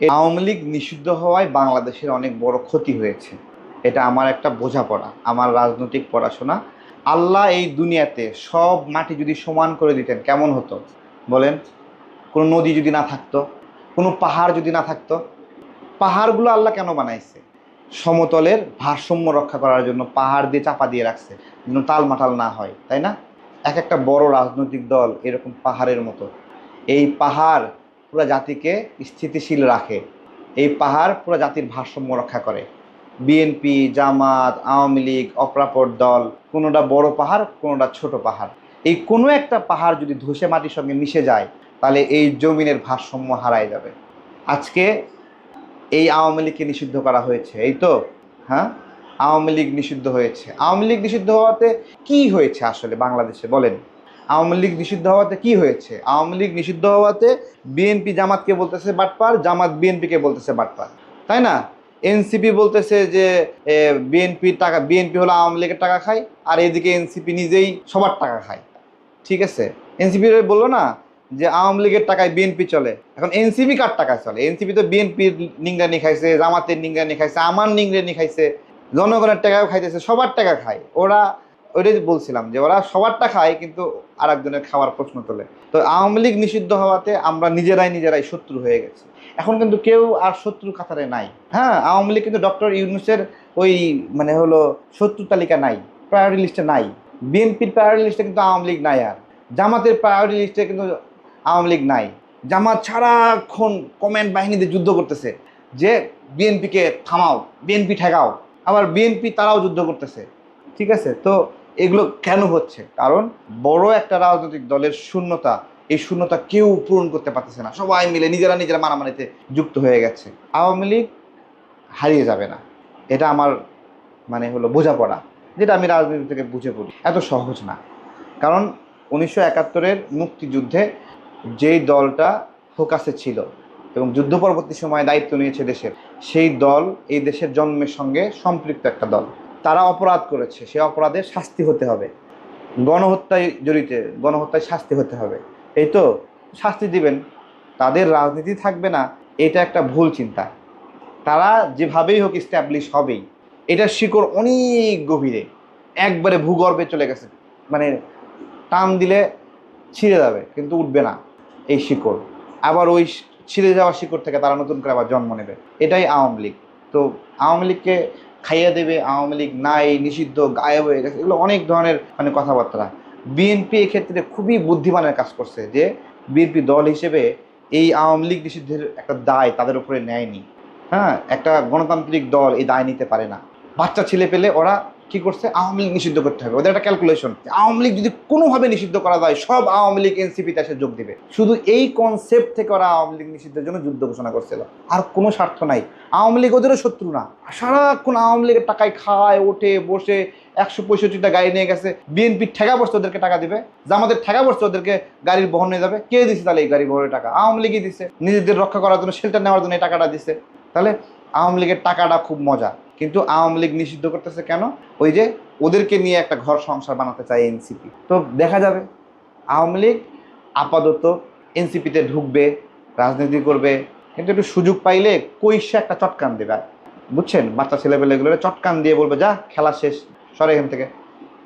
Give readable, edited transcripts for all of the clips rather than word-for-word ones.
এই আওয়ামী লীগ নিষিদ্ধ হওয়ায় বাংলাদেশের অনেক বড় ক্ষতি হয়েছে। এটা আমার একটা বোঝাপড়া, আমার রাজনৈতিক পড়াশোনা। আল্লাহ এই দুনিয়াতে সব মাটি যদি সমান করে দিতেন কেমন হতো বলেন? কোনো নদী যদি না থাকতো, কোনো পাহাড় যদি না থাকতো। পাহাড়গুলো আল্লাহ কেন বানাইছে? সমতলের ভারসাম্য রক্ষা করার জন্য পাহাড় দিয়ে চাপা দিয়ে রাখছে, যেন টালমাটাল না হয়, তাই না? এক একটা বড় রাজনৈতিক দল এরকম পাহাড়ের মতো। এই পাহাড় পুরো জাতিকে স্থিতিশীল রাখে। এই পাহাড় পুরো জাতির ভারসাম্য রক্ষা করে। বিএনপি, জামাত, আওয়ামী লীগ, অপরাপর দল, কোনোটা বড় পাহাড়, কোনোটা ছোট পাহাড়। এই কোনো একটা পাহাড় যদি ধসে মাটির সঙ্গে মিশে যায়, তাহলে এই জমিনের ভারসাম্য হারায় যাবে। আজকে এই আওয়ামী লীগকে নিষিদ্ধ করা হয়েছে, এই তো। হ্যাঁ, আওয়ামী লীগ নিষিদ্ধ হয়েছে। আওয়ামী লীগ নিষিদ্ধ হওয়াতে কি হয়েছে আসলে বাংলাদেশে বলেন? আওয়ামী লীগ নিষিদ্ধ হওয়াতে কি হয়েছে? আওয়ামী লীগ নিষিদ্ধ হওয়াতে বিএনপি জামাতকে বলতেছে বাটপার, জামাত বিএনপিকে বলতেছে বাটপার, তাই না? এনসিপি বলতেছে যে বিএনপির টাকা, বিএনপি হলো আওয়ামী লীগের টাকা খায়, আর এদিকে এনসিপি নিজেই সবার টাকা খায়। ঠিক আছে, এনসিপি বললো না যে আওয়ামী লীগের টাকায় বিএনপি চলে। এখন এনসিপি কার টাকায় চলে? এনসিপি তো বিএনপির নিংরানি খাইছে, জামাতের নিংরানি খাইছে, আমার নিংরানি খাইছে, জনগণের টাকাও খাইতেছে, সবার টাকা খায় ওরা। ওইটাই বলছিলাম যে ওরা সবারটা খায়, কিন্তু আর একজনের খাওয়ার প্রশ্ন তোলে। তো আওয়ামী লীগ নিষিদ্ধ হওয়াতে আমরা নিজেরাই শত্রু হয়ে গেছি। এখন কিন্তু কেউ আর শত্রু কাতারে নাই। হ্যাঁ, আওয়ামী লীগ কিন্তু ডক্টর ইউনূসের ওই মানে হলো শত্রু তালিকা নাই, প্রায়োরিটি লিস্টে নাই। বিএনপির প্রায়োরিটি লিস্টে কিন্তু আওয়ামী লীগ নাই, আর জামাতের প্রায়োরিটি লিস্টে কিন্তু আওয়ামী লীগ নাই। জামাত সারাক্ষণ কমেন্ট বাহিনীতে যুদ্ধ করতেছে যে বিএনপিকে থামাও, বিএনপি ঠেকাও। আবার বিএনপি তারাও যুদ্ধ করতেছে। ঠিক আছে, তো এগুলো কেন হচ্ছে? কারণ বড় একটা রাজনৈতিক দলের শূন্যতা, এই শূন্যতা কেউ পূরণ করতে পারতেছে না। সবাই মিলে নিজেরা মারামারিতে যুক্ত হয়ে গেছে। আওয়ামী লীগ হারিয়ে যাবে না, এটা আমার মানে হলো বোঝাপড়া, যেটা আমি রাজনীতি থেকে বুঝে পড়ি। এত সহজ না। কারণ 1971-এর মুক্তিযুদ্ধে যেই দলটা ফোকাসে ছিল এবং যুদ্ধ পরবর্তী সময়ে দায়িত্ব নিয়েছে দেশের, সেই দল এই দেশের জন্মের সঙ্গে সম্পৃক্ত একটা দল। তারা অপরাধ করেছে, সেই অপরাধের শাস্তি হতে হবে। গণহত্যায় জড়িত, গণহত্যায় শাস্তি হতে হবে, এই তো। শাস্তি দিবেন, তাদের রাজনীতি থাকবে না, এটা একটা ভুল চিন্তা। তারা যেভাবেই হোক স্ট্যাবলিশ হবেই। এটার শিকড় অনেক গভীরে, একবারে ভূগর্ভে চলে গেছে। মানে টান দিলে ছিঁড়ে যাবে, কিন্তু উঠবে না এই শিকড়। আবার ওই ছিঁড়ে যাওয়া শিকড় থেকে তারা নতুন করে আবার জন্ম নেবে। এটাই আওয়ামী লীগ। তো আওয়ামী লীগকে খাইয়ে দেবে, আওয়ামী লীগ নাই, নিষিদ্ধ, গায়েব হয়ে গেছে, এগুলো অনেক ধরনের মানে কথাবার্তা। বিএনপি এক্ষেত্রে খুবই বুদ্ধিমানের কাজ করছে যে বিএনপি দল হিসেবে এই আওয়ামী লীগ নিষিদ্ধের একটা দায় তাদের উপরে নেয়নি। হ্যাঁ, একটা গণতান্ত্রিক দল এই দায় নিতে পারে না। বাচ্চা ছেলে পেলে ওরা কি করছে? আওয়ামী লীগ নিষিদ্ধ করতে হবে, ওদের একটা ক্যালকুলেশন। আওয়ামী লীগ যদি কোনোভাবে নিষিদ্ধ করা যায়, সব আওয়ামী লীগ এনসিপিতে এসে যোগ দিবে। শুধু এই কনসেপ্ট থেকে ওরা আওয়ামী লীগ নিষিদ্ধের জন্য যুদ্ধ ঘোষণা করছিল। আর কোনো স্বার্থ নাই। আওয়ামী লীগ ওদেরও শত্রু না। সারাক্ষণ আওয়ামী লীগের টাকায় খায়, ওঠে বসে, 165টা গাড়ি নিয়ে গেছে। বিএনপির ঠেকা বসছে ওদেরকে টাকা দিবে, জামাতের ঠেকা বসছে ওদেরকে গাড়ির বহন নিয়ে যাবে। কে দিচ্ছে তাহলে এই গাড়ি বহনের টাকা? আওয়ামী লীগই দিচ্ছে, নিজেদের রক্ষা করার জন্য, শেল্টার নেওয়ার জন্য এই টাকাটা দিচ্ছে। তাহলে আওয়ামী লীগের টাকাটা খুব মজা। কিন্তু আওয়ামী লীগ নিষিদ্ধ করতেছে কেন? ওই যে ওদেরকে নিয়ে একটা ঘর সংসার বানাতে চায় এনসিপি। তো দেখা যাবে আওয়ামী লীগ আপাতত এনসিপিতে ঢুকবে, রাজনীতি করবে, কিন্তু একটু সুযোগ পাইলে কইসে একটা চটকান দেবে, বুঝছেন? বাচ্চা ছেলেপেলেগুলো চটকান দিয়ে বলবে যা খেলা শেষ, সরে এখান থেকে।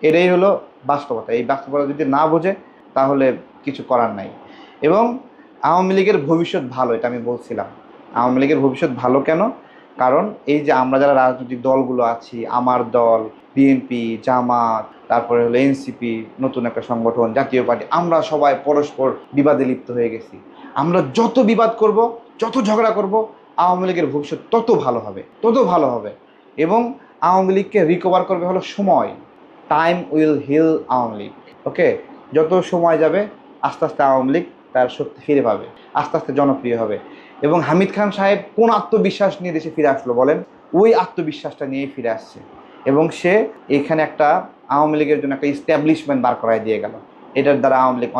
এটাই হলো বাস্তবতা। এই বাস্তবতা যদি না বোঝে তাহলে কিছু করার নাই। এবং আওয়ামী লীগের ভবিষ্যৎ ভালো, এটা আমি বলছিলাম। আওয়ামী লীগের ভবিষ্যৎ ভালো কেন? কারণ এই যে আমরা যারা রাজনৈতিক দলগুলো আছি, আমার দল, বিএনপি, জামাত, তারপরে হলো এনসিপি, নতুন একটা সংগঠন, জাতীয় পার্টি, আমরা সবাই পরস্পর বিবাদে লিপ্ত হয়ে গেছি। আমরা যত বিবাদ করব, যত ঝগড়া করব, আওয়ামী লীগের ভবিষ্যৎ তত ভালো হবে, তত ভালো হবে। এবং আওয়ামী লীগকে রিকভার করবে হলো সময়। Time will heal Awami League. Okay, যত সময় যাবে আস্তে আস্তে আওয়ামী লীগ তার শক্তি ফিরে পাবে, আস্তে আস্তে জনপ্রিয় হবে। এবং হামিদ খান সাহেব কোন আত্মবিশ্বাস নিয়ে দেশে ফিরে আসলো বলেন? ওই আত্মবিশ্বাসটা নিয়েই ফিরে আসছে। এবং সে এখানে একটা আওয়ামী লীগের জন্য একটা ইস্টাবলিশমেন্ট দাঁড় করায় দিয়ে গেল। এটার দ্বারা আওয়ামী লীগ